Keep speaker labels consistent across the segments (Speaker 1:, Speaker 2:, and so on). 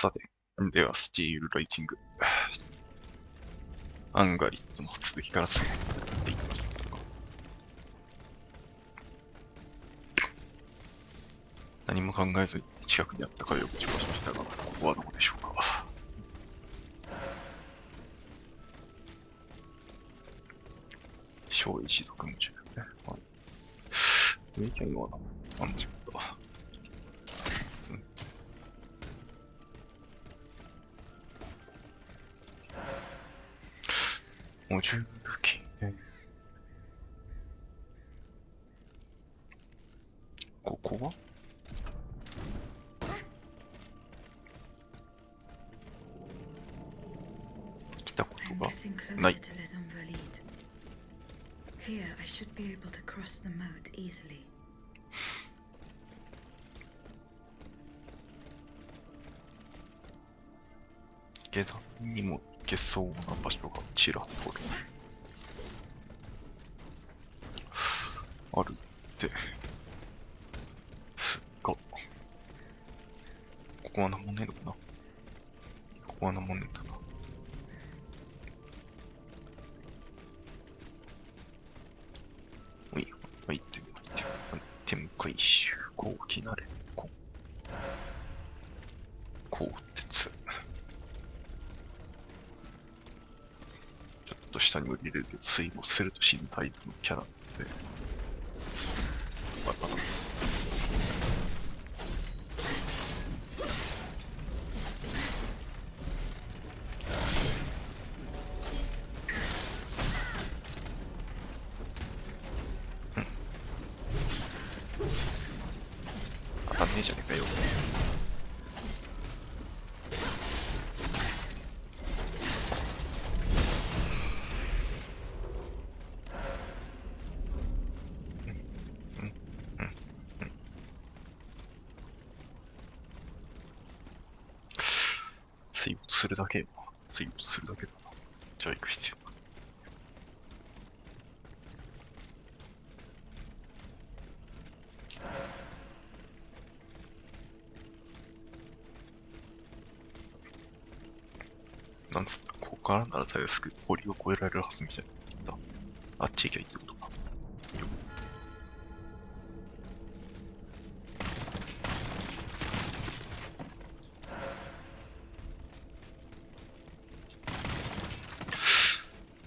Speaker 1: さて、ではスチールライティング。アンガリットの続きから進んでいきましょう。何も考えずに近くにあった壁をぶち壊しましたが、ここはどこでしょうか。小一族夢中ですね。はい。メキャンは何時間だ。モジュールキーね。ここは来たことがない。
Speaker 2: Here, I should be able to cross the moat easily.
Speaker 1: 下段にも行けそうな場所がちらほらあるってすが、ここは何もねえのかな。ここは何もねえんだな。アイテム回収、高機なれ、鋼鉄。ちょっと下にも入れるけど、水没すると死ぬタイプのキャラで。当たんねえじゃねえかよ。水没するだけよ。水没するだけだな。じゃあ行く必要。なんつった、ここからならたやすく堀を越えられるはずみたいな言った。あっち行きゃいいってことか。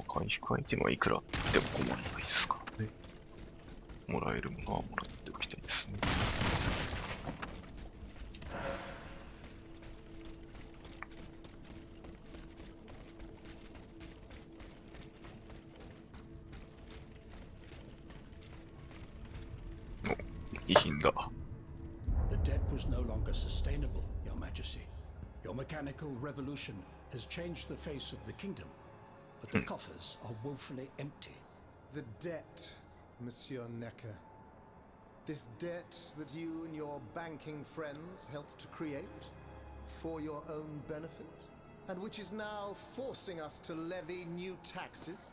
Speaker 1: 回復アイテムはいくらあっても困らないですからね。もらえるものはもらっておきたいですね。お、遺品だ。
Speaker 3: The debt was no longer sustainable, Your Majesty. Your mechanical revolution has changed the face of the kingdom, but the coffers are woefully empty.
Speaker 4: The debt, Monsieur Necker. This debt that you and your banking friends helped to create for your own benefit, and which is now forcing us to levy new taxes?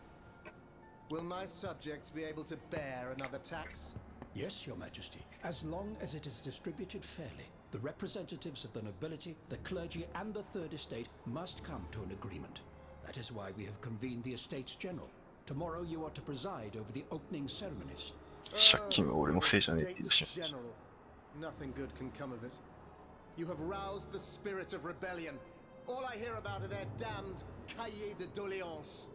Speaker 4: Will my subjects be able to bear another tax?
Speaker 3: Yes, Your Majesty, as long as it is distributed fairly. The representatives of the nobility, the clergy, and the Third Estate must come to an agreement. That is why we have convened the Estates General. Tomorrow you are to preside over the opening ceremonies.
Speaker 1: 借金は俺のせいじゃねえって言い出し
Speaker 4: Estates General. Nothing good can come of it. You have roused the spirit of rebellion. All I hear about are their damned cahiers de doléances.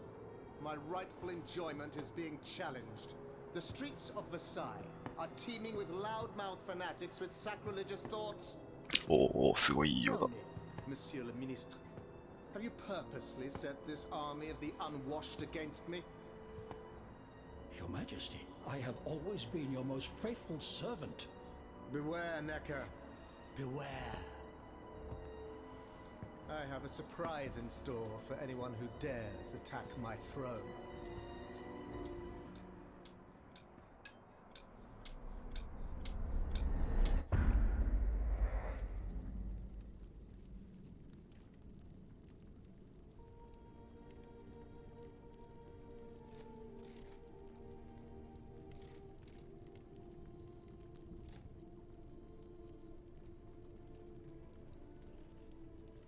Speaker 4: My rightful enjoyment is being challenged. The streets of Versailles are teeming with loudmouth fanatics with sacrilegious thoughts.
Speaker 1: おお、すごいいいようだ。
Speaker 4: Tell me, Monsieur le Ministre, have you purposely set this army of the unwashed against me?
Speaker 3: Your Majesty, I have always been your most faithful servant.
Speaker 4: Beware, Necker. Beware. I have a surprise in store for anyone who dares attack my throne.
Speaker 1: う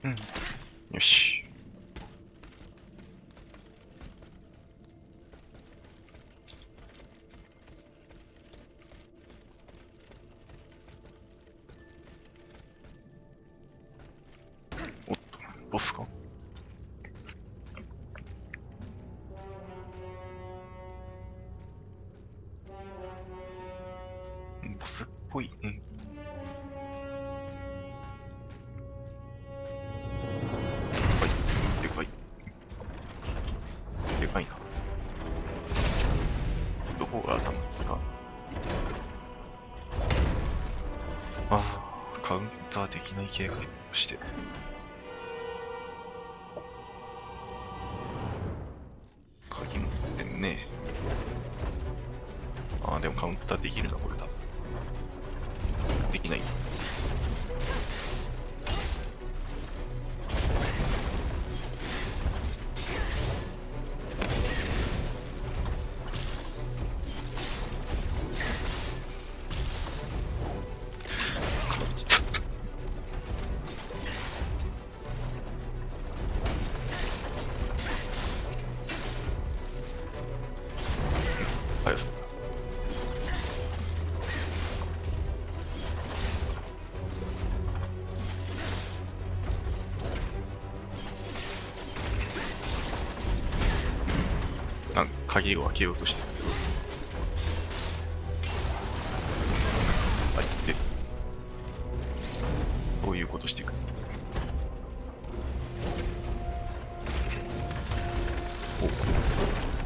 Speaker 1: うん。よし。おっと、ボスか？ボスっぽい。うん。でかい。でかいな。どこが頭ですか？ああ、カウンターできない系がして。鍵持ってんね。ああ、でもカウンターできるな、これだ。できない。速そう。なんか鍵を開けようとしてるけど。はい、で、どういうことしていくの？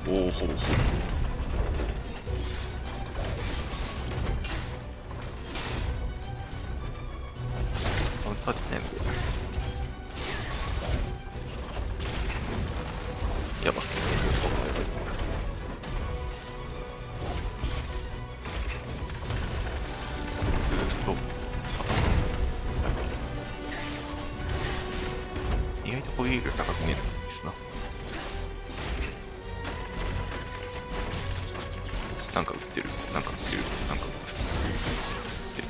Speaker 1: おおほうほう。カウンターできないので。やばっす。意外と攻撃力高く見えるんですな。なんか撃ってる、なんか撃ってる、なんか撃ってる。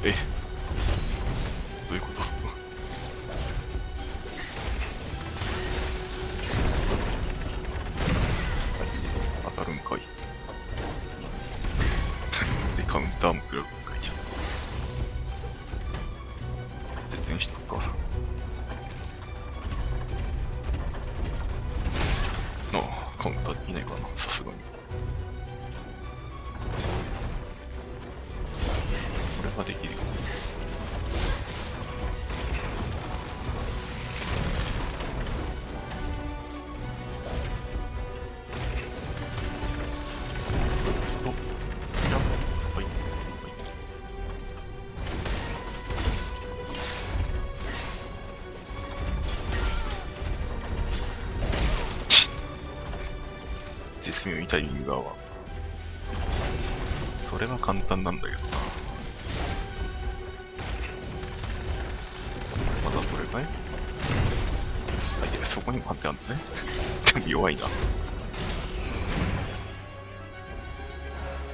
Speaker 1: え、どういうこと？当たるんかい。で、カウンターもクラブ書いちゃう。絶縁しとくか。ああ、カウンターできないかな、さすがに。これはできるよ。はい。絶妙にタイミングが合わん。それは簡単なんだけどな。まだそれかい？あ、いや、そこにも貼ってあるんだね。でも弱いな。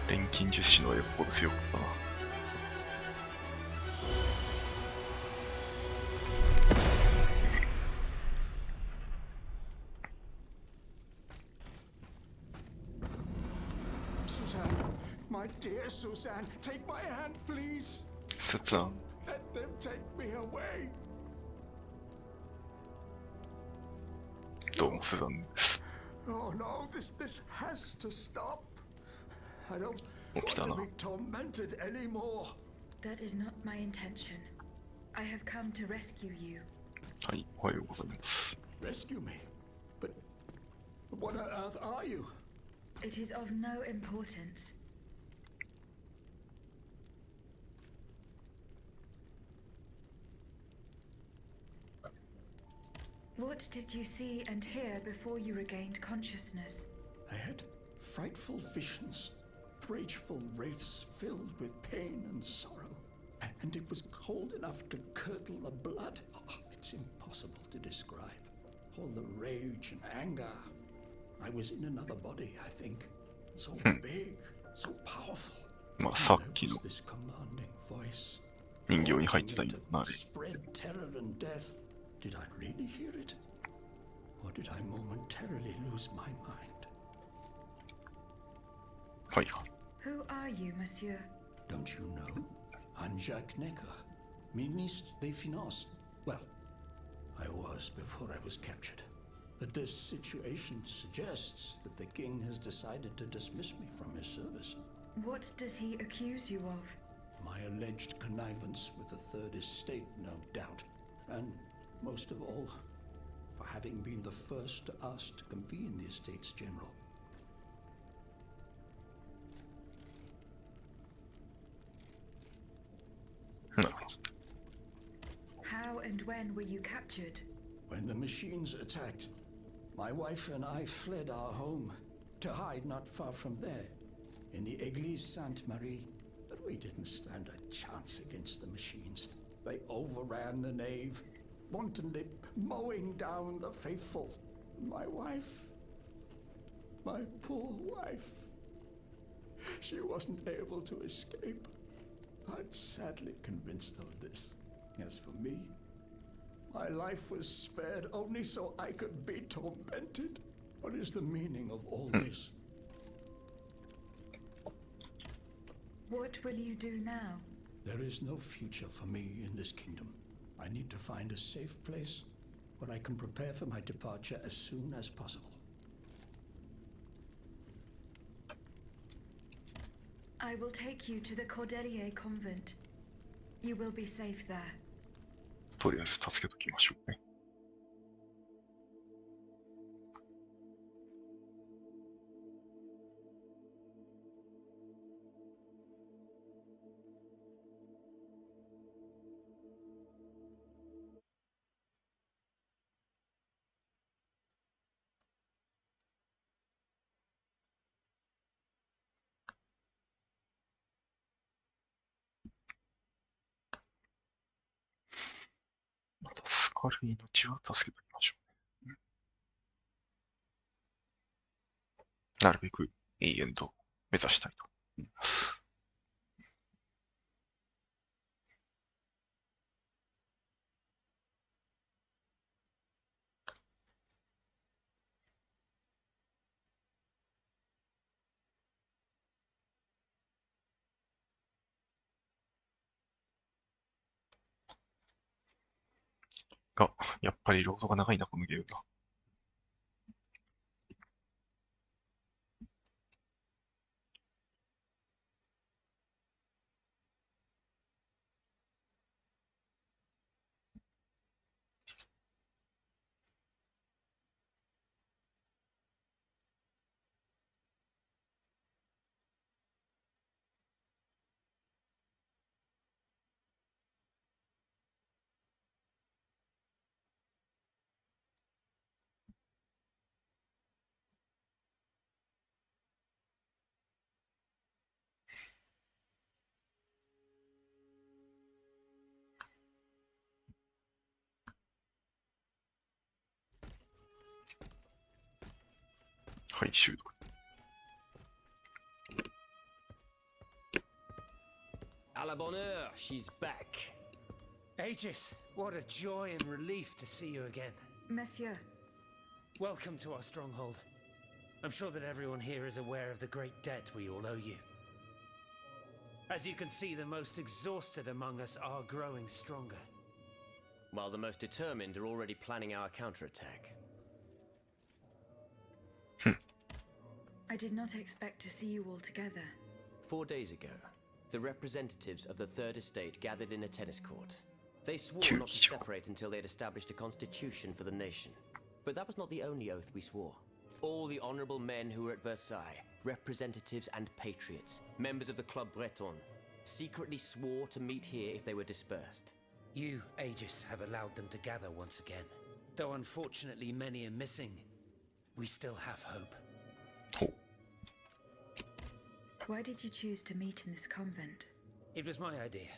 Speaker 1: 錬金術師のよっぽど強かったな。
Speaker 3: Suzanne, my dear Suzanne, take my hand, please.
Speaker 1: 切案。
Speaker 3: Let them take me away.
Speaker 1: どうも、スザンです。
Speaker 3: Oh no, this has to stop. I don't
Speaker 1: 起き
Speaker 3: want
Speaker 1: たな。
Speaker 3: to be tormented anymore.
Speaker 2: That is not my intention. I have come to rescue you.
Speaker 1: はい、おはようございます。
Speaker 3: Rescue me? But what on earth are you?
Speaker 2: It is of no importance. What did you see and hear before you regained consciousness?
Speaker 3: I had frightful visions, rageful wraiths filled with pain and sorrow. And it was cold enough to curdle the blood. Oh, it's impossible to describe. All the rage and anger. I was in another body, I think. So big, so powerful.
Speaker 1: まあさっき
Speaker 3: There
Speaker 1: の
Speaker 3: was this commanding voice.
Speaker 1: 人形に入ってたんだな、あれ。
Speaker 3: Spread terror and death. Did I really hear it? Or did I momentarily lose my mind?
Speaker 1: はいはい。
Speaker 2: Who are you, monsieur?
Speaker 3: Don't you know? I'm Jacques Necker, ministre des Finances. Well, I was before I was captured. But this situation suggests that the king has decided to dismiss me from his service.
Speaker 2: What does he accuse you of?
Speaker 3: My alleged connivance with the Third Estate, no doubt. And most of all, for having been the first to ask to convene the Estates General.
Speaker 2: How and when were you captured?
Speaker 3: When the machines attacked, my wife and I fled our home to hide not far from there, in the Église Sainte-Marie. But we didn't stand a chance against the machines. They overran the nave, wantonly mowing down the faithful. My wife, my poor wife, she wasn't able to escape. I'm sadly convinced of this. As for me, my life was spared only so I could be tormented. What is the meaning of all this?
Speaker 2: What will you do now?
Speaker 3: There is no future for me in this kingdom. I need to find a safe place where I can prepare for my departure as soon as possible.
Speaker 2: I will take you to the Cordelier convent. You will be safe there.
Speaker 1: とりあえず助けときましょうね。また助かる命は助けときましょうね。なるべく永遠と目指したいと思います。が、やっぱりロードが長いな、このゲームだ。はい、習得。
Speaker 5: À la bonne heure, she's back.
Speaker 6: Aegis, what a joy and relief to see you again.
Speaker 2: Monsieur,
Speaker 6: Welcome to our stronghold. I'm sure that everyone here is aware of the great debt we all owe you. As you can see, the most exhausted among us are growing stronger.
Speaker 5: While the most determined are already planning our counterattack.
Speaker 2: I did not expect to see you all together.
Speaker 5: 4 days ago, the representatives of the Third Estate gathered in a tennis court. They swore not to separate until they had established a constitution for the nation. But that was not the only oath we swore. All the honorable men who were at Versailles, representatives and patriots, members of the Club Breton, secretly swore to meet here if they were dispersed.
Speaker 6: You, Aegis, have allowed them to gather once again. Though unfortunately many are missing, we still have hope.
Speaker 1: ほう。
Speaker 2: Why did you choose to meet in this convent?
Speaker 6: It was my idea.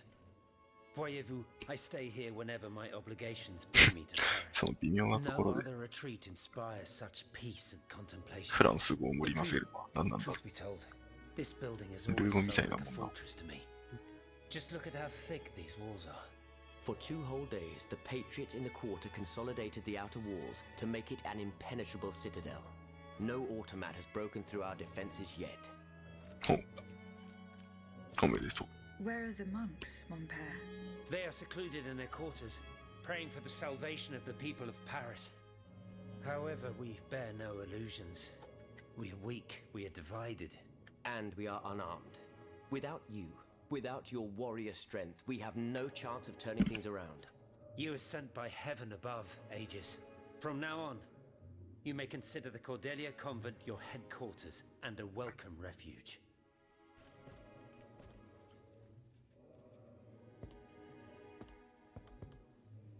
Speaker 6: Voyez-vous, I stay here whenever my obligations bring me to Paris.
Speaker 1: その微妙なとこ
Speaker 6: No
Speaker 1: ろで
Speaker 6: other retreat inspires such peace and
Speaker 1: フ
Speaker 6: contemplation.
Speaker 1: ランス語を盛り混ぜれば何なんだろ
Speaker 6: Truth be told, this building has
Speaker 1: う。ルー
Speaker 6: always
Speaker 1: 語み
Speaker 6: felt
Speaker 1: たいな
Speaker 6: like a
Speaker 1: もんな。
Speaker 6: fortress to me. Just look at how thick these walls are.
Speaker 5: For 2 whole days, the Patriots in the quarter consolidated the outer walls to make it an impenetrable citadel. No automat has broken through our defenses yet.
Speaker 1: ほう。おめでとう。
Speaker 2: Where are the monks, mon père?
Speaker 6: They are secluded in their quarters, praying for the salvation of the people of Paris. However, we bear no illusions. We are weak, we are divided.
Speaker 5: And we are unarmed. Without you, without your warrior strength, we have no chance of turning things around.
Speaker 6: You are sent by heaven above, Aegis. From now on, you may consider the Cordelia Convent your headquarters and a welcome refuge.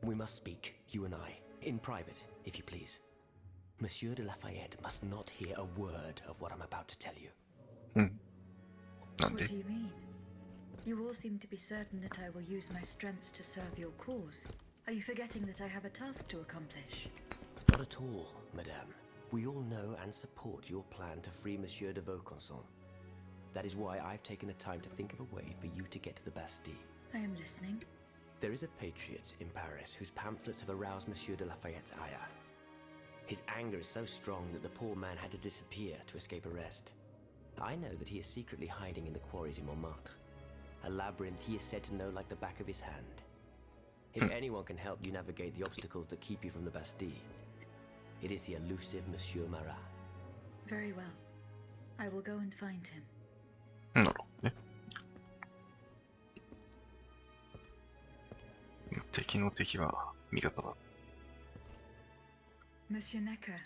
Speaker 5: We must speak, you and I, in private, if you please. Monsieur de Lafayette must not hear a word of what I'm about to tell you.
Speaker 1: なん
Speaker 2: What
Speaker 1: で
Speaker 2: do you mean? You all seem to be certain that I will use my strengths to serve your cause. Are you forgetting that I have a task to accomplish?
Speaker 5: Not at all, madame. We all know and support your plan to free Monsieur de Vaucanson. That is why I've taken the time to think of a way for you to get to the Bastille.
Speaker 2: I am listening.
Speaker 5: There is a patriot in Paris whose pamphlets have aroused Monsieur de Lafayette's ire. His anger is so strong that the poor man had to disappear to escape arrest. I know that he is secretly hiding in the quarries in Montmartre, a labyrinth he is said to know like the back of his hand. If anyone can help you navigate the obstacles that keep you from the Bastille, it is the elusive Monsieur Marat.
Speaker 2: Very well. I will go and find him.
Speaker 1: なるほどね。敵の敵は味方だ。
Speaker 2: Monsieur Necker,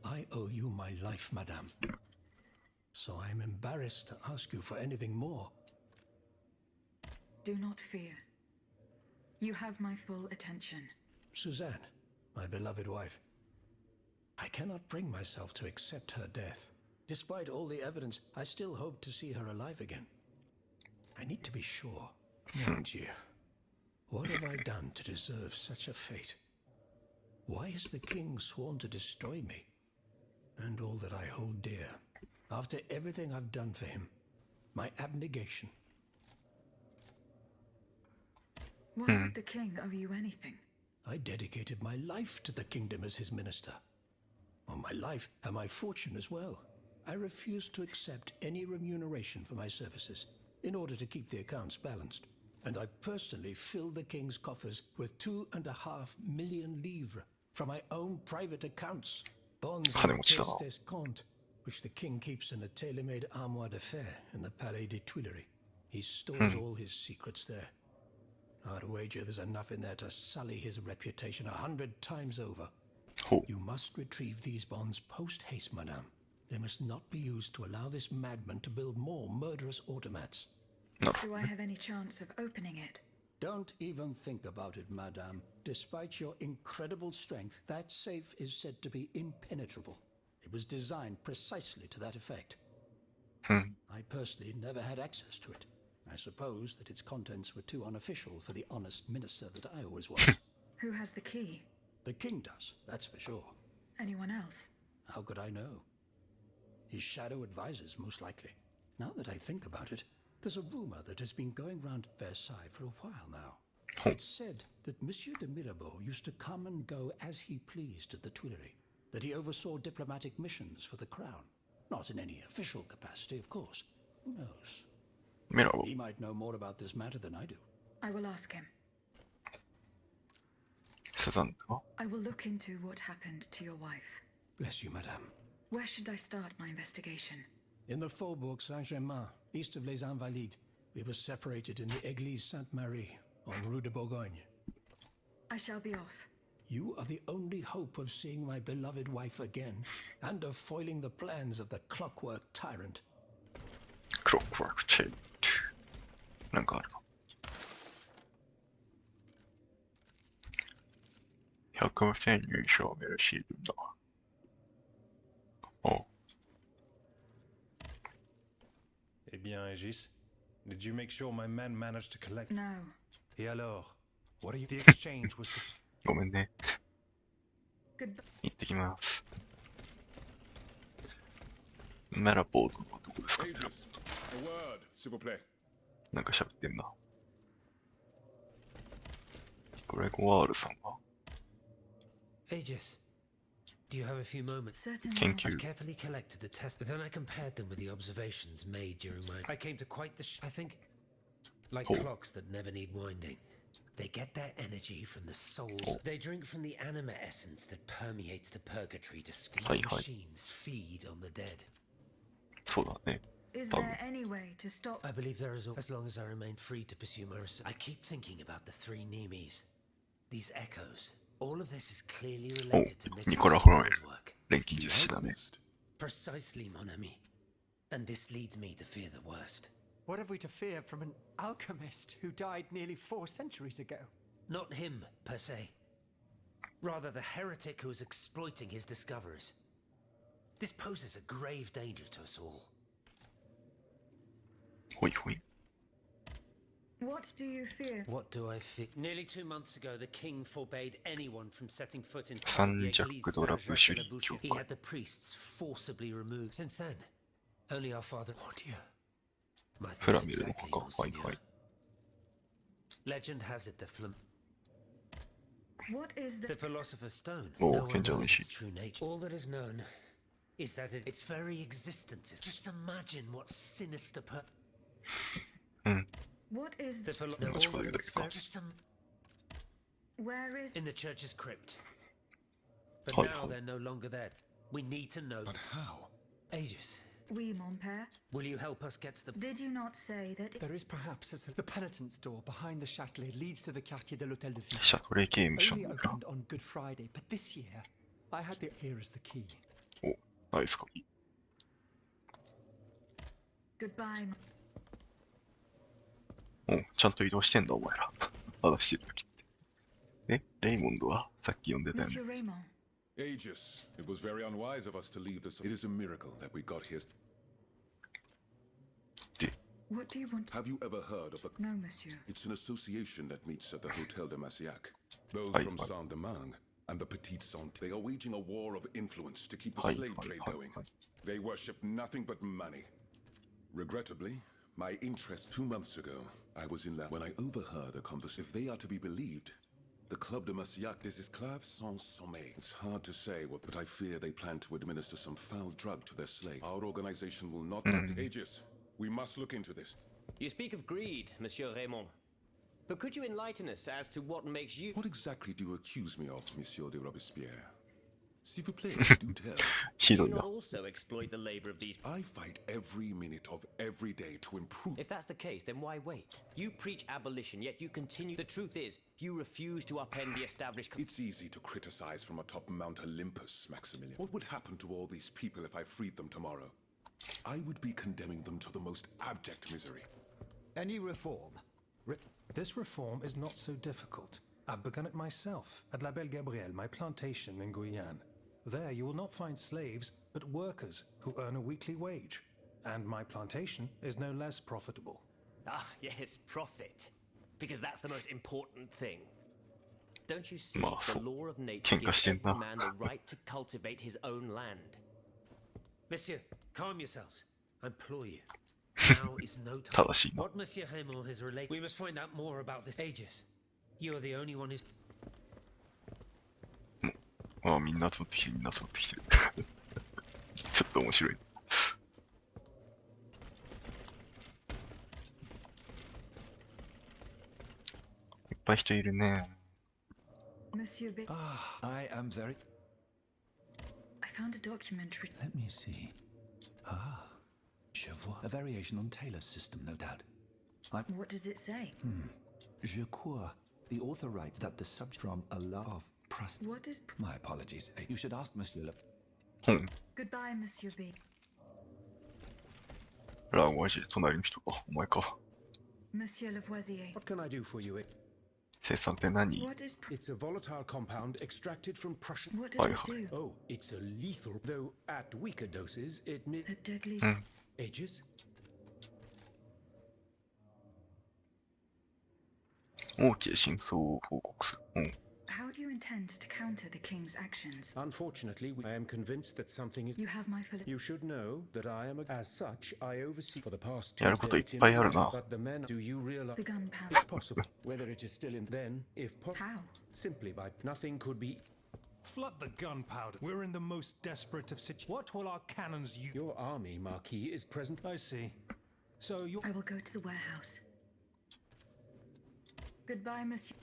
Speaker 3: I owe you my life, madame. So I am embarrassed to ask you for anything more.
Speaker 2: do not fear. You have my full attention.
Speaker 3: Suzanne, my beloved wife. I cannot bring myself to accept her death. Despite all the evidence, I still hope to see her alive again. I need to be sure. Mon Dieu. What have I done to deserve such a fate? Why has the king sworn to destroy me? And all that I hold dear. After everything I've done for him. My abnegation.
Speaker 2: Why would the king owe you anything?
Speaker 3: I dedicated my life to the kingdom as his minister. Well, my life and my fortune as well. I refuse to accept any remuneration for my services in order to keep the accounts balanced. And I personally filled the king's coffers with 2.5 million livres from my own private accounts. Bonds of the Caisse d'Escompte, which the king keeps in a tailor-made armoire d'affaires in the Palais des Tuileries. He stores all his secrets there. I'd wager there's enough in there to sully his reputation 100 times over.
Speaker 1: ほう。
Speaker 3: You must retrieve these bonds post-haste, madame. They must not be used to allow this madman to build more murderous automats.
Speaker 1: なるほ
Speaker 2: Do I have any chance of opening it?
Speaker 3: Don't even think about it, madame. Despite your incredible strength, that safe is said to be impenetrable. It was designed precisely to that effect.
Speaker 1: ど。うん。
Speaker 3: I personally never had access to it. I suppose that its contents were too unofficial for the honest minister that I always was.
Speaker 2: Who has the key?
Speaker 3: The king does, that's for sure.
Speaker 2: Anyone else?
Speaker 3: How could I know? His shadow advisors, most likely. Now that I think about it, there's a rumor that has been going round Versailles for a while now. It's said that Monsieur de Mirabeau used to come and go as he pleased at the Tuileries, that he oversaw diplomatic missions for the crown. Not in any official capacity, of course. Who knows?
Speaker 1: ミラボ
Speaker 3: He might know more about this matter than I do.
Speaker 2: I will ask him.
Speaker 1: セザンヌは
Speaker 2: I will look into what happened to your wife.
Speaker 3: Bless you, madame.
Speaker 2: Where should I start my investigation?
Speaker 3: In the Faubourg Saint-Germain, east of Les Invalides, we were separated in the Église Sainte-Marie, on Rue de Bourgogne.
Speaker 2: I shall be off.
Speaker 3: You are the only hope of seeing my beloved wife again, and of foiling the plans of the clockwork tyrant.
Speaker 1: クロックワークチェイン。なんかあるの ?100% 入賞を目指しているんだ。おう。
Speaker 7: Eh bien, Aegis, Did you make sure my men managed to collect?
Speaker 2: No.
Speaker 7: Et alors? What are you? The exchange was to...
Speaker 1: ごめんね。
Speaker 2: Goodbye.
Speaker 1: 行ってきます。ミラボーのどこですかね。
Speaker 8: Aegis, a word, s'il vous plaît.
Speaker 1: なんか喋ってんな。グレゴワールさんは
Speaker 6: Aegis, do you have a few moments?
Speaker 2: Certainly.
Speaker 1: Thank you.
Speaker 6: I've carefully collected the tests, but then I compared them with the observations made during my... I came to quite the... I think... Like
Speaker 1: Oh.
Speaker 6: clocks that never need winding. They get their energy from the souls.
Speaker 1: Oh.
Speaker 6: They drink from the anima essence that permeates the purgatory to squeeze
Speaker 1: Hi, hi.
Speaker 6: machines feed on the dead.
Speaker 1: そうだね。
Speaker 2: Is
Speaker 1: Um,
Speaker 2: there any way to stop?
Speaker 6: I believe there is, as long as I remain free to pursue my research. I keep thinking about the three Nemes. These echoes. All of this is clearly related to
Speaker 1: Nicolas
Speaker 6: Nicholas
Speaker 1: Flamel.
Speaker 6: Flamel's work.
Speaker 1: 錬金術師だね。
Speaker 8: Alchemist.
Speaker 6: Precisely, mon ami. And this leads me to fear the worst.
Speaker 9: What have we to fear from an alchemist who died nearly 4 centuries ago?
Speaker 6: Not him, per se. Rather, the heretic who is exploiting his discoveries. This poses a grave danger to us all.
Speaker 1: ほいほい。
Speaker 2: What do you fear?
Speaker 6: What do I fear? Nearly 2 months ago, the king forbade anyone from setting foot inside the
Speaker 1: 三
Speaker 6: Église
Speaker 1: 弱ドラブシュリー
Speaker 6: Saint-Jacques
Speaker 1: 教
Speaker 6: de la Boucherie. He
Speaker 1: 会
Speaker 6: had the priests forcibly removed. Since then, only our father... Oh dear. My
Speaker 1: フラ
Speaker 6: thoughts
Speaker 1: ミルの
Speaker 6: exactly,
Speaker 1: 墓。はい
Speaker 6: Monseigneur.
Speaker 1: はい。
Speaker 6: Legend has it the
Speaker 2: What is
Speaker 6: The
Speaker 2: the...
Speaker 6: Philosopher's Stone.
Speaker 1: Oh,
Speaker 6: No one
Speaker 1: Kenja
Speaker 6: knows
Speaker 1: Nishi.
Speaker 6: its true nature. All that is known is that its very existence is... Just imagine what sinister
Speaker 2: What is
Speaker 6: The
Speaker 2: the...
Speaker 6: philo-
Speaker 1: Yeah,
Speaker 6: all
Speaker 1: that's
Speaker 6: that
Speaker 1: probably
Speaker 6: it's
Speaker 1: like-
Speaker 6: ver- just
Speaker 2: Where is...
Speaker 6: in the church's crypt. But
Speaker 1: Hi,
Speaker 6: now
Speaker 1: hi.
Speaker 6: they're no longer there. We need to know.
Speaker 8: But how?
Speaker 6: Aegis,
Speaker 2: Oui, mon père.
Speaker 6: will you help us get to the...
Speaker 2: Did you not say that...
Speaker 9: There is perhaps the penitence door behind the Châtelet leads to the Quartier de l'Hôtel de Ville.
Speaker 1: シャトレー刑務所
Speaker 9: Only
Speaker 1: なんだ。
Speaker 9: opened on Good Friday, but this year I had the here as the key.
Speaker 1: お、ナイス鍵。
Speaker 2: Goodbye,
Speaker 1: お、ちゃんと移動してんだ、お前ら。話してる時って。え、レイモンドはさっき呼んでたよね。
Speaker 2: Monsieur Raymond.
Speaker 8: Aegis, it was very unwise of us to leave this. It is a miracle that we got here.
Speaker 1: で、
Speaker 2: What do you want?
Speaker 8: Have you ever heard of the...
Speaker 2: No, monsieur.
Speaker 8: It's an association that meets at the Hotel de Massiac. Those
Speaker 1: Aye,
Speaker 8: from
Speaker 1: aye.
Speaker 8: Saint-Domingue and the Petite Saint, they are waging a war of influence to keep the
Speaker 1: Aye,
Speaker 8: slave
Speaker 1: aye,
Speaker 8: trade
Speaker 1: aye,
Speaker 8: going.
Speaker 1: aye.
Speaker 8: They worship nothing but money. Regrettably, my interest 2 months ago, I was in that when I overheard a conversation. If they are to be believed, the Club de Massiac des Esclaves sans sommeil. It's hard to say what, but I fear they plan to administer some foul drug to their slaves. Our organization will not let the Aegis. We must look into this.
Speaker 5: You speak of greed, Monsieur Raymond. But could you enlighten us as to what makes you...
Speaker 8: What exactly do you accuse me of, Monsieur de Robespierre? S'il vous plaît, do tell.
Speaker 1: ひ
Speaker 5: Do
Speaker 1: ど
Speaker 5: you
Speaker 1: い
Speaker 5: not
Speaker 1: な。
Speaker 5: also exploit the labor of these...
Speaker 8: I fight every minute of every day to improve.
Speaker 5: If that's the case, then why wait? You preach abolition, yet you continue... The truth is, you refuse to upend the established...
Speaker 8: It's easy to criticize from atop Mount Olympus, Maximilian. What would happen to all these people if I freed them tomorrow? I would be condemning them to the most abject misery.
Speaker 3: Any reform?
Speaker 7: This reform is not so difficult. I've begun it myself at La Belle Gabrielle, my plantation in Guyane. There you will not find slaves, but workers who earn a weekly wage. And my plantation is no less profitable.
Speaker 5: Ah, yes, profit. Because that's the most important thing. Don't you see,
Speaker 1: Ma,
Speaker 5: the
Speaker 1: so-
Speaker 5: law of nature gives
Speaker 1: 喧嘩してんな。
Speaker 5: every man the right to cultivate his own land.
Speaker 6: Monsieur, calm yourselves. I implore you. Now is no time.
Speaker 1: 正しいな。
Speaker 6: What Monsieur Raymond has related... We must find out more about this. Aegis, you are the only one who's...
Speaker 1: ああ、みんな集ってきてる、みんな集ってきてる。ちょっと面白い。いっぱい人いるね。
Speaker 2: Monsieur B.
Speaker 3: I am very...
Speaker 2: I found a document written...
Speaker 3: Let me see. Ah, je vois. A variation on Taylor's system, no doubt.
Speaker 2: What does it say?
Speaker 3: Je crois the author writes that the subject from a love of trust.
Speaker 2: What is...
Speaker 3: My apologies. You should ask Monsieur Le...
Speaker 1: 本、
Speaker 2: Goodbye, Monsieur B.
Speaker 1: ラーゴアジ、隣の人か。お前か。
Speaker 2: Monsieur Lavoisier.
Speaker 4: What can I do for you?
Speaker 1: 生産って何？
Speaker 2: What is...
Speaker 4: It's a volatile compound extracted from Prussian.
Speaker 2: What does it
Speaker 1: Hi,
Speaker 2: do?
Speaker 4: Oh, it's a lethal, though at weaker doses, it may...
Speaker 2: A deadly...
Speaker 4: Aegis?
Speaker 1: 王家真相を報告する。うん。
Speaker 2: How do you intend to counter the king's actions?
Speaker 10: Unfortunately, I am convinced that something is.
Speaker 2: You have my full.
Speaker 10: You should know that I am as such. I oversee for the past 2
Speaker 1: やることいっ
Speaker 10: days
Speaker 1: ぱいあるな。
Speaker 10: But the men, do you realize
Speaker 2: The gunpowder.
Speaker 10: it's possible? Whether it is still in then, if
Speaker 2: How?
Speaker 10: simply by nothing could be.
Speaker 7: Flood the gunpowder. We're in the most desperate of situations. What will our cannons use?
Speaker 10: Your army, Marquis, is present.
Speaker 7: I see. So you.
Speaker 2: I will go to the warehouse. Goodbye, Monsieur.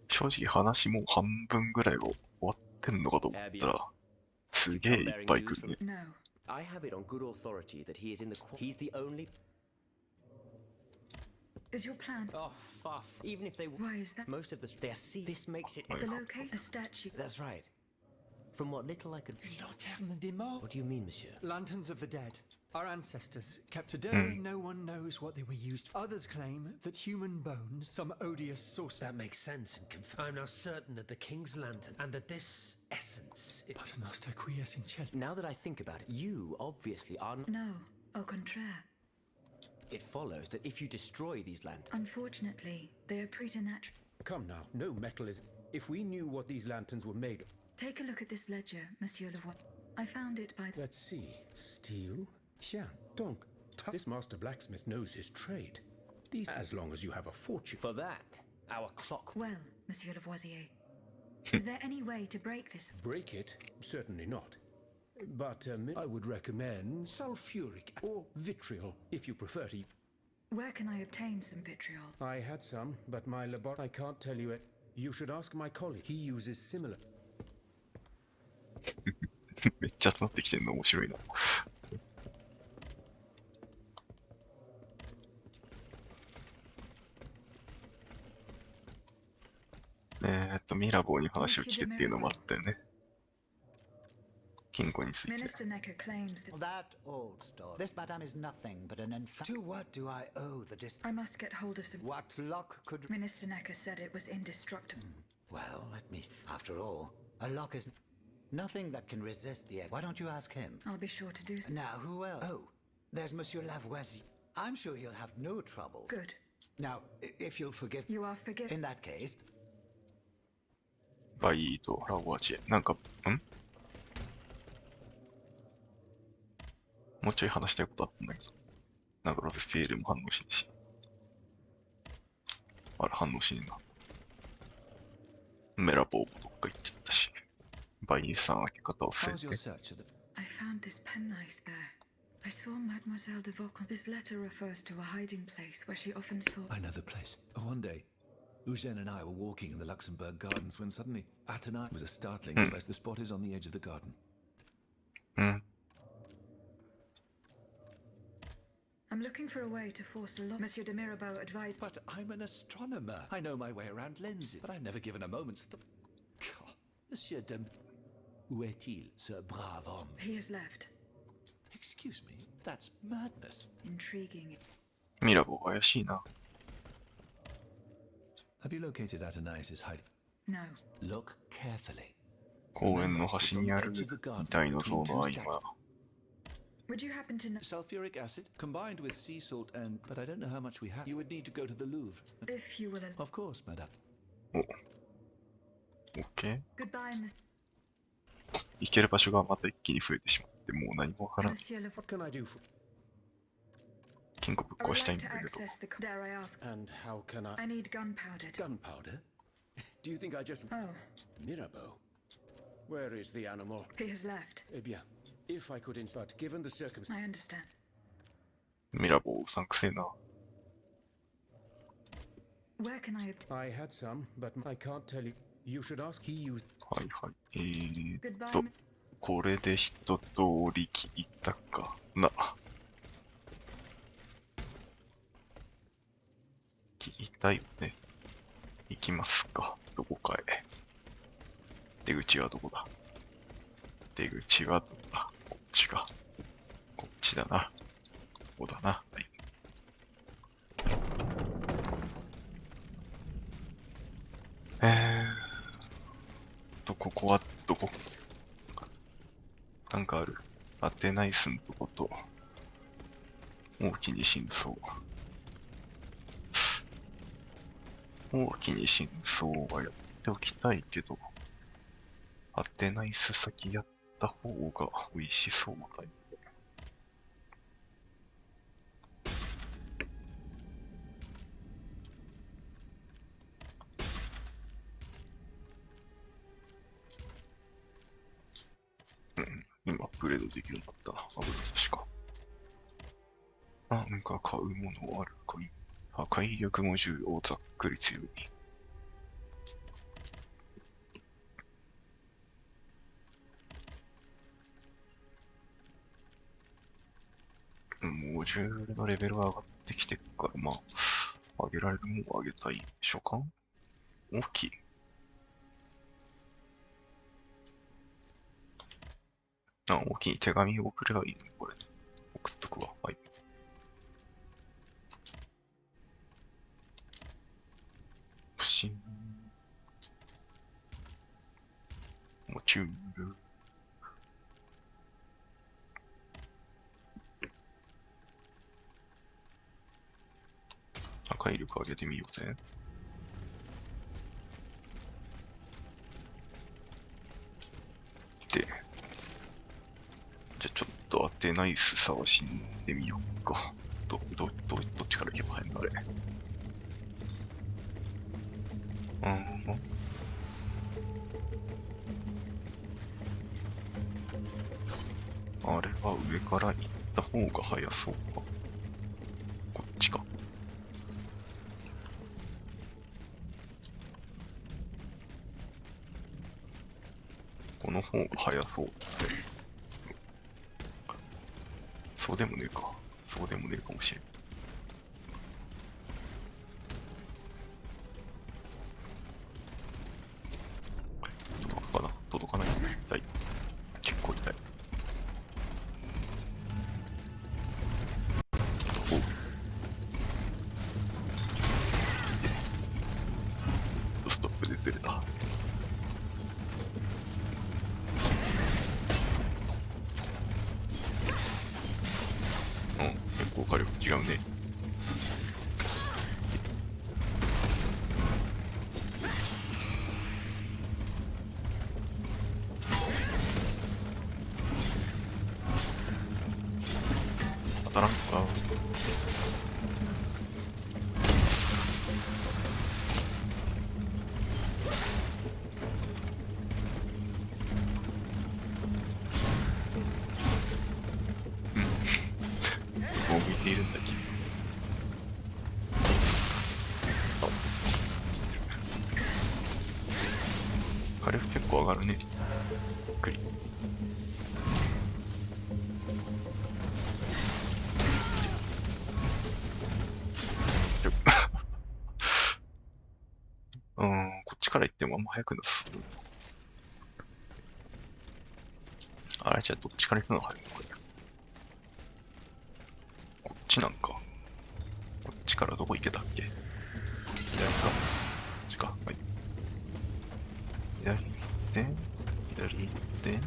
Speaker 1: 正直話もう半分ぐらいを終わってんのかと思ったら、すげえいっぱい来るね。
Speaker 2: No.
Speaker 5: I have it on good authority that he is in the. He's the only.
Speaker 2: Is your plan?
Speaker 5: Oh, fuff. Even if they.
Speaker 2: Why is that?
Speaker 5: Most of the. They are see. This makes it.
Speaker 2: The locate a statue.
Speaker 5: That's right. From what little I could.
Speaker 9: Lanterne des morts.
Speaker 5: What do you mean, monsieur?
Speaker 9: Lanterns of the dead. Our ancestors kept today. No one knows what they were used for. Others claim that human bones, some odious source.
Speaker 6: That makes sense and I'm now certain that the king's lantern and that this essence.
Speaker 9: But Master quiesce in cielo.
Speaker 5: Now that I think about it, you obviously are.
Speaker 2: No. Au contraire.
Speaker 5: It follows that if you destroy these lanterns.
Speaker 2: Unfortunately, they are preternatural.
Speaker 10: Come now, no metal is. If we knew what these lanterns were made of.
Speaker 2: Take a look at this ledger, Monsieur Levoix. I found it by.
Speaker 10: Let's see. Steel. Tiens, donc. This master blacksmith knows his trade. These, as long as you have a fortune.
Speaker 5: For that, our clock.
Speaker 2: Well, Monsieur Lavoisier, is there any way to break this?
Speaker 10: Break it? Certainly not. But I would recommend sulfuric or vitriol, if you prefer to.
Speaker 2: Where can I obtain some vitriol?
Speaker 10: I had some, but my laboratory. I can't tell you it. You should ask my colleague. He uses similar.
Speaker 1: めっちゃ集まってきてんの面白いな。ミラボーに話を聞けっていうのもあったよね。金庫について。
Speaker 2: Minister Necker claims that
Speaker 11: That old story. This, madame, is nothing but an To what do I owe the
Speaker 2: I must get hold of some.
Speaker 11: What lock could...
Speaker 2: Minister Necker said it was indestructible.
Speaker 11: Well, let me... After all, a lock is... Nothing that can resist the... Why don't you ask him?
Speaker 2: I'll be sure to do so.
Speaker 11: Now, who else? Oh, there's Monsieur Lavoisier. I'm sure he'll have no trouble.
Speaker 2: Good.
Speaker 11: Now, if you'll forgive...
Speaker 2: You are forgiven.
Speaker 11: In that case...
Speaker 1: バイとラゴアチェ。なんか、もうちょい話したいことあったんだけど。なんかロスピエールも反応しねえし。あら、反応しねえな。メラボーもどっか行っちゃったし。バイさん開け方をせて。
Speaker 2: I found this penknife there. I saw Mademoiselle de Vaucan. This letter refers to a hiding place where she often saw...
Speaker 12: I know the place. One day, Eugène and I were walking in the Luxembourg gardens when suddenly, at night, was a startling request. The spot is on the edge of the garden.
Speaker 2: I'm looking for a way to force a lock. Monsieur de Mirabeau advised...
Speaker 12: But I'm an astronomer. I know my way around lenses, but I've never given a moment's thought. Monsieur de... Où est-il, ce brave homme?
Speaker 2: He has left.
Speaker 12: Excuse me, that's madness.
Speaker 2: Intriguing.
Speaker 1: ミラボー怪しいな。
Speaker 12: Have you located Athanasius' hiding?
Speaker 2: No.
Speaker 12: Look carefully.
Speaker 1: 公園の端にある遺体の像の合間。
Speaker 2: Would you happen to know...
Speaker 12: Sulfuric acid combined with sea salt and... But I don't know how much we have. You would need to go to the Louvre.
Speaker 2: If you will...
Speaker 12: Of course, madame.
Speaker 1: お。OK?
Speaker 2: Goodbye, Miss...
Speaker 1: 行ける場所がまた一気に増えてしまって、もう何もわからん。
Speaker 2: Monsieur Le...
Speaker 10: What can I do for...
Speaker 1: 金庫ぶっ
Speaker 2: I
Speaker 1: 壊
Speaker 2: would
Speaker 1: したいん
Speaker 2: like
Speaker 1: だ
Speaker 2: to
Speaker 1: けど。
Speaker 2: access the... Dare I ask?
Speaker 10: And how can I...
Speaker 2: I need gunpowder.
Speaker 10: Gunpowder? Do you think I just...
Speaker 2: Oh.
Speaker 10: Mirabeau? Where is the animal?
Speaker 2: He has left.
Speaker 10: Eh bien, if I could insert, given the circumstances...
Speaker 2: I understand.
Speaker 1: ミラボーうさんくせえな。
Speaker 2: Where can I obtain...
Speaker 10: I had some, but I can't tell you. You should ask. He used...
Speaker 1: はいはい。
Speaker 2: Goodbye.
Speaker 1: これで一通り聞いたかな。聞いたよね。行きますか。どこかへ。出口はどこだ。出口はどこだ。こっちか。こっちだな。ここだな。はい。ここはどこ？なんかある。アテナイスのとこと、大きに真相。大きに真相はやっておきたいけど、当てないす先やった方が美味しそうだよ。今アップグレードできるんだったな。危ない、確か。なんか買うものあるかい？破壊力も重要、ざっくり強い。モジュールのレベルが上がってきてるから、まあ、上げられるものを上げたい。書簡？大きい。大きい手紙を送ればいいのこれ。送っとくわ。はい。不審。モチュール。破壊力上げてみようぜ。で、じゃあちょっと当てナイス探しに行ってみようか。どっちから行けばいいのあれ。あれは上から行った方が早そうか。こっちか。この方が早そうって。そうでもねえか。そうでもねえかもしれん。届くかな？届かない。痛い。結構痛い。おう。ストップでずれた。結構火力違うね。当たらんか。もう見ているんだけど。火力結構上がるね。びっくり。こっちから行ってもあんま速くなさそう。あれじゃあどっちから行くのが早いのこれ。こっちなんか。こっちからどこ行けたっけ？左か。こっちか。はい。左行って、左行って、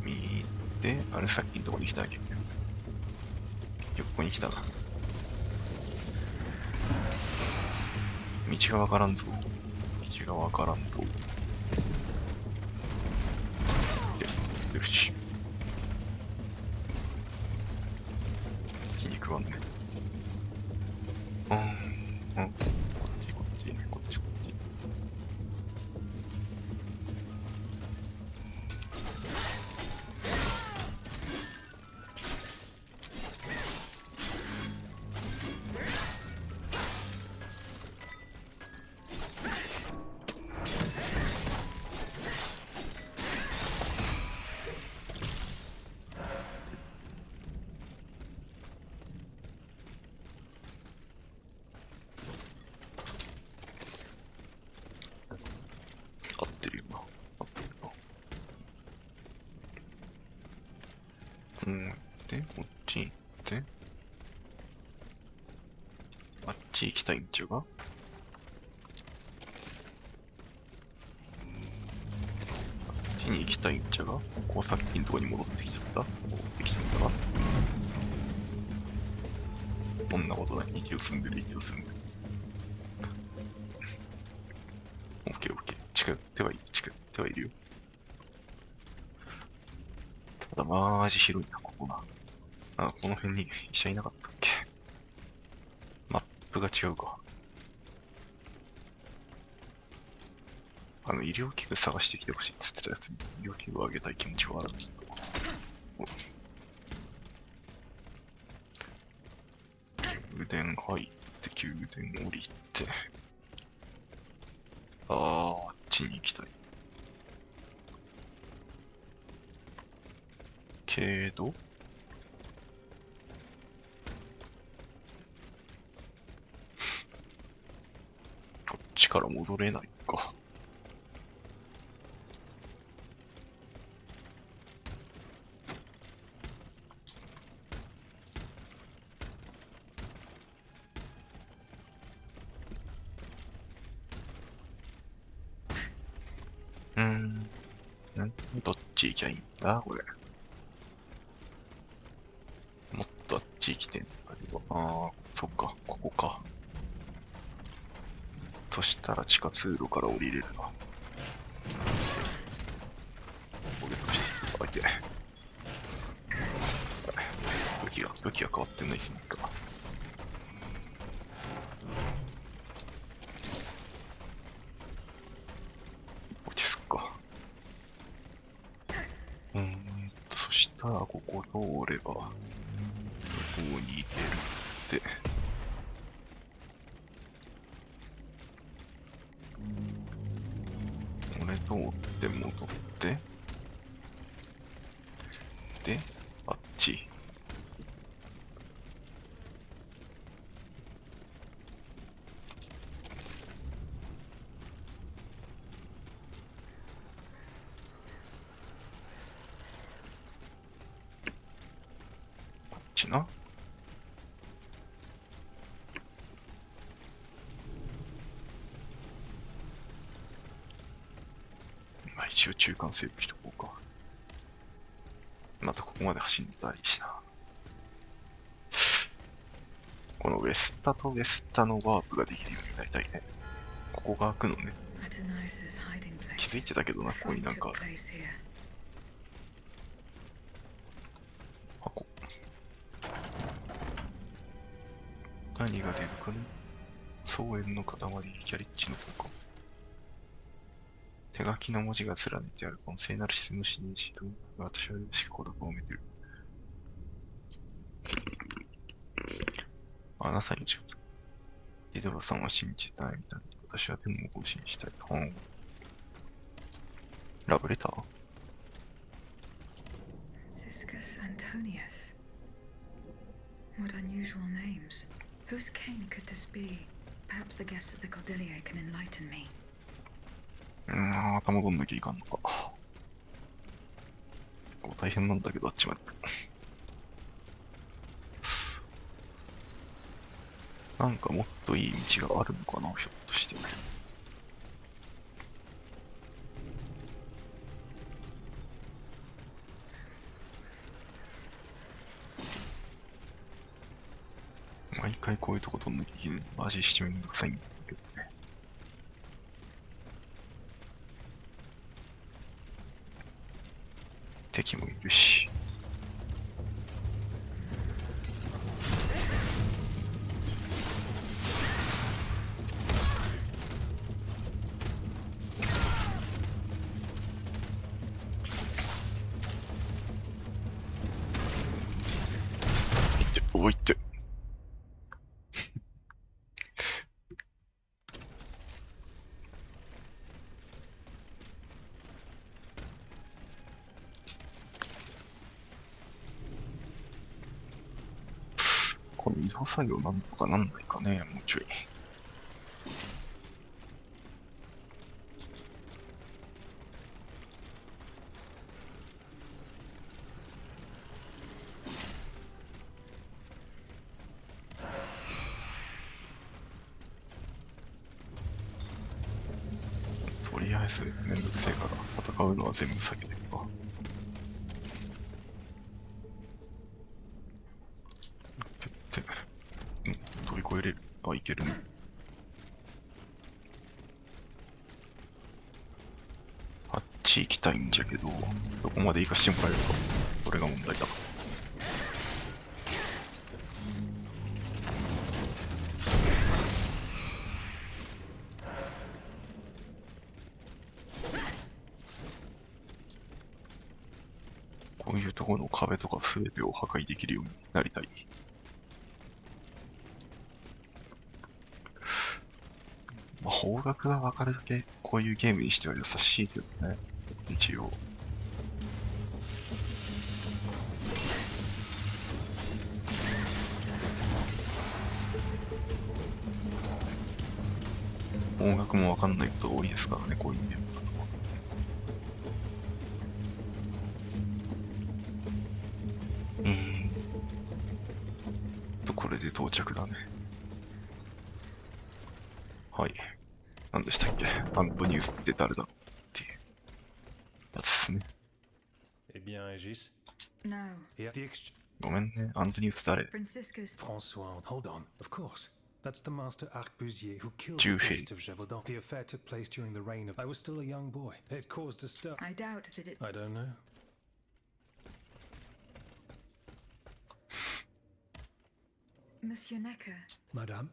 Speaker 1: 右行って、あれさっきのとこに来たっけ？横に来たな。道がわからんぞ。道がわからんぞ。よし。気に食わんね。こっち、こっち、こっち、こっち。合ってるよな。合ってるな。で、こっち行って。あっち行きたいんちゅうが？あっちに行きたいんちゃうが？ここさっきのとこに戻ってきちゃった？戻ってきちゃったな。こんなことない。息を進んでる、息を進んでる。オッケーオッケー。近寄ってはいる、近寄ってはいるよ。ただ、マージ広いな、ここな。あ、この辺に医者いなかったっけ。マップが違うか。医療器具探してきてほしいって言ってたやつに、医療器具をあげたい気持ちはあるんだけど。宮殿入って、宮殿降りて。あっちに行きたい。けど、こっちから戻れないか。どっち行きゃいいんだこれ。もっとあっち行きてんだけど。ああ、そっか、ここか。そしたら地下通路から降りれるな。降りました。相手。武器が変わってないですね。落ち着くか。そしたらここ通れば、どこに行けるって。これ通って戻って、で、あっち。な。まあ一応中間整備しとこうか。またここまで走んのだりしな。このウェスタとウェスタのワープができるようになりたいね。ここが開くのね。気づいてたけどな、ここになんかある。箱。何が出るかね。草原の塊、キャリッジの方か。手書きの文字が連ねてある。この聖なるシステムの指導が私はしかこだこを埋めてる。あなたに違った。ディドラさんは信じたいみたいな。私はでも更新したい。ラブレター
Speaker 2: Ciscus Antonius. What unusual names. Whose cane could this be? Perhaps the guests at the Cordelier can enlighten me.
Speaker 1: 頭取んなきゃいかんのか。こう大変なんだけど、あっちまで。なんかもっといい道があるのかな、ひょっとして。毎回こういうとこ取んなきゃいけない。マジしてめんどくさいんだけどね。敵もいるし。おいって。この移動作業なんとかなんないかね、もうちょい。とりあえずめんどくせえから戦うのは全部避けてるわ。越えれる？あ、いけるね。あっち行きたいんじゃけど、どこまで行かしてもらえるか。これが問題だ。こういうところの壁とか全てを破壊できるようになりたい。まあ、方角が分かるだけこういうゲームにしては優しいけどね。一応。方角も分かんないことが多いですからね、こういうゲームだと。これで到着だね。はい。何でしたっけ？アントニウスって誰だろうっていうやつですね。
Speaker 7: Eh bien, Aegis?
Speaker 2: No.
Speaker 7: Yeah, the exchange.
Speaker 1: ごめんね、アントニウス誰？
Speaker 2: Francisco's.
Speaker 7: Francois, hold on. Of course. That's the master arquebusier who killed the
Speaker 1: 重兵。
Speaker 7: priest of Gévaudan. The affair took place during the reign of... I was still a young boy. It caused a stir.
Speaker 2: I doubt that it.
Speaker 7: I don't know.
Speaker 2: Monsieur Necker.
Speaker 9: Madame?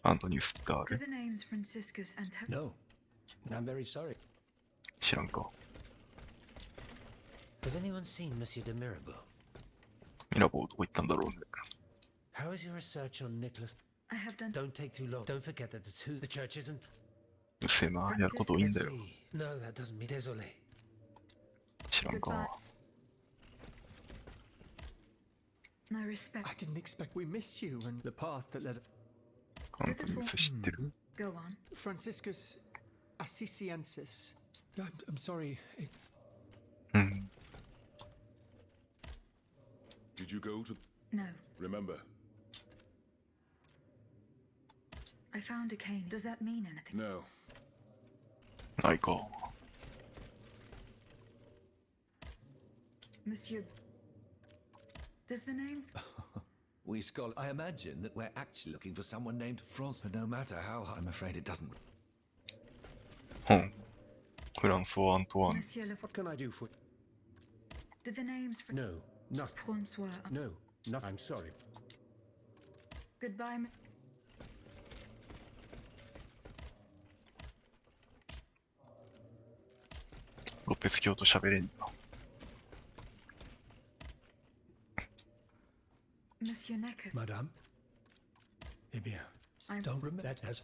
Speaker 1: アントニウスって誰？
Speaker 2: Do the names Franciscus and
Speaker 12: No. I'm very sorry.
Speaker 1: 知らんか。
Speaker 6: Has anyone seen Monsieur de Mirabeau?
Speaker 1: ミラボーどこ行ったんだろうね。
Speaker 6: How is your research on Nicholas?
Speaker 2: I have done.
Speaker 6: Don't take too long. Don't forget that the church isn't.
Speaker 1: うるせえな、やること多いん
Speaker 6: Let's
Speaker 1: だよ。
Speaker 6: see. No, that doesn't mean désolé.
Speaker 1: 知らんか。
Speaker 2: My respect.
Speaker 9: I didn't expect we missed you and the path that led.
Speaker 1: アントニウス知ってる？
Speaker 2: Go on.
Speaker 9: Franciscus Assisiensis. I'm sorry.
Speaker 1: うん。
Speaker 8: Did you go to...
Speaker 2: No.
Speaker 8: Remember,
Speaker 2: I found a cane. Does that mean anything?
Speaker 8: no.
Speaker 1: ないか。
Speaker 2: Monsieur. Does the name.
Speaker 12: We scholars. I imagine that we're actually looking for someone named France. No matter how, I'm afraid it doesn't.
Speaker 1: うん。フランソワ・アントワーン。
Speaker 2: Monsieur Le.
Speaker 10: What can I do for...
Speaker 2: Did the names.
Speaker 10: No, not...
Speaker 2: Francois.
Speaker 10: No, not... I'm sorry.
Speaker 2: Goodbye.
Speaker 1: ロペス教と喋れんな。
Speaker 2: Monsieur Necker.
Speaker 9: Madame? Eh bien,
Speaker 2: I'm.
Speaker 9: don't remember that as.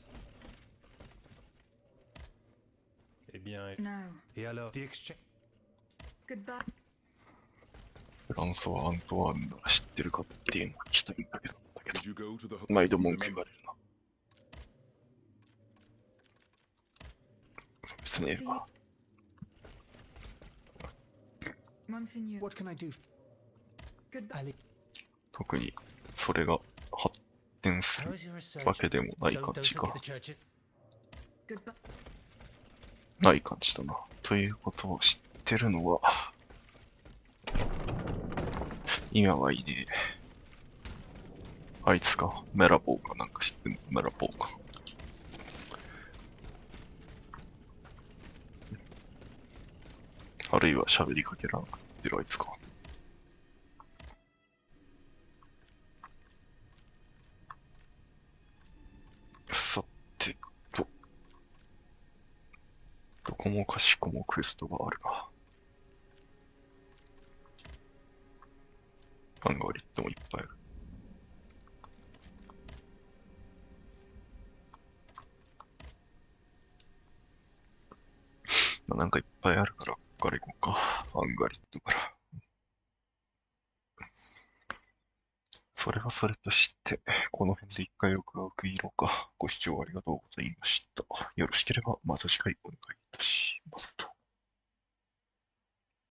Speaker 7: Eh bien...
Speaker 2: No.
Speaker 7: Et alors, the exchange...
Speaker 2: Goodbye.
Speaker 1: フランソワ・アントワーンなら知ってるかっていうのを聞きたいんだけど。
Speaker 8: Did you go to the...
Speaker 1: 毎度文句言われるな。別にええわ。
Speaker 2: Monseigneur.
Speaker 9: What can I do?
Speaker 2: Goodbye.
Speaker 9: Ali.
Speaker 1: 特にそれが発展す
Speaker 6: How
Speaker 1: る
Speaker 6: is your research?
Speaker 1: わけでもない
Speaker 6: Don't
Speaker 1: 感じ
Speaker 6: forget
Speaker 1: か。
Speaker 6: the church.
Speaker 2: Goodbye.
Speaker 1: ない感じだな。ということを知ってるのは、今はいいね。あいつか。メラボーかなんか知ってんの？メラボーか。あるいは喋りかけられてるあいつか。さてと、どこもかしこもクエストがあるな。ハンガリットもいっぱいある。まあ、なんかいっぱいあるから、ここから行こうか。ハンガリットから。それはそれとして、この辺で一回録画を区切ろうか。ご視聴ありがとうございました。よろしければまた次回お願い